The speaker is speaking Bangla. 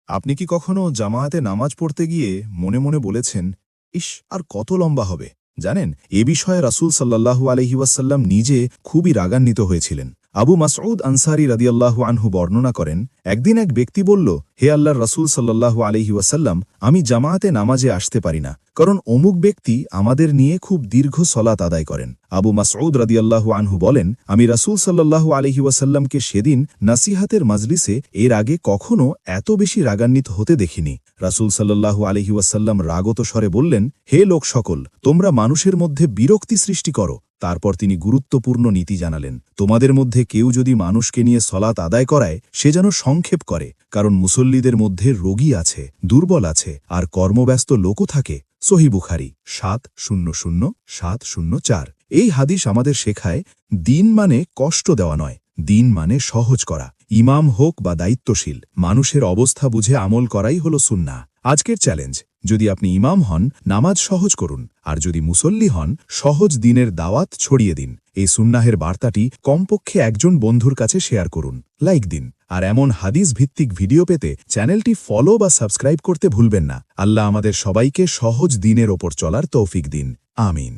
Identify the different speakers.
Speaker 1: আপনি কি কখনো জামায়াতে নামাজ পড়তে গিয়ে মনে মনে বলেছেন, ইস, আর কত লম্বা হবে? জানেন, এ বিষয়ে রাসূল সাল্লাল্লাহু আলাইহি ওয়াসাল্লাম নিজে খুবই রাগান্বিত হয়েছিলেন। আবু মাসউদ আনসারী রাদিয়াল্লাহু আনহু বর্ণনা করেন, একদিন এক ব্যক্তি বলল, হে আল্লাহর রাসূল সাল্লাল্লাহু আলাইহি ওয়াসাল্লাম, আমি জামায়াতে নামাজে আসতে পারি না, কারণ অমুক ব্যক্তি আমাদের নিয়ে খুব দীর্ঘ সলাত আদায় করেন। আবু মাসউদ রাদিয়াল্লাহু আনহু বলেন, আমি রাসূল সাল্লাল্লাহু আলাইহি ওয়াসাল্লামকে সেদিন নাসিহাতের মাজলিসে এর আগে কখনো এত বেশি রাগান্বিত হতে দেখিনি। রাসূল সাল্লাল্লাহু আলাইহি ওয়াসাল্লাম রাগত স্বরে বললেন, হে লোক সকল, তোমরা মানুষের মধ্যে বিরক্তি সৃষ্টি করো। তারপর তিনি গুরুত্বপূর্ণ নীতি জানালেন, তোমাদের মধ্যে কেউ যদি মানুষকে নিয়ে সলাত আদায় করায়, সে যেন সংক্ষেপ করে, কারণ মুসল্লিদের মধ্যে রোগী আছে, দুর্বল আছে, আর কর্মব্যস্ত লোকও থাকে। সহিহ বুখারী ৭০০৭০৪। এই হাদিস আমাদের শেখায়, দিন মানে কষ্ট দেওয়া নয়, দিন মানে সহজ করা। ইমাম হোক বা দায়িত্বশীল, মানুষের অবস্থা বুঝে আমল করাই হল সুন্নাহ। আজকের চ্যালেঞ্জ, যদি আপনি ইমাম হন, নামাজ সহজ করুন, আর যদি মুসল্লি হন, সহজ দিনের দাওয়াত ছড়িয়ে দিন। এই সুন্নাহের বার্তাটি কমপক্ষে একজন বন্ধুর কাছে শেয়ার করুন, লাইক দিন, আর এমন হাদিস ভিত্তিক ভিডিও পেতে চ্যানেলটি ফলো বা সাবস্ক্রাইব করতে ভুলবেন না। আল্লাহ আমাদের সবাইকে সহজ দিনের ওপর চলার তৌফিক দিন। আমিন।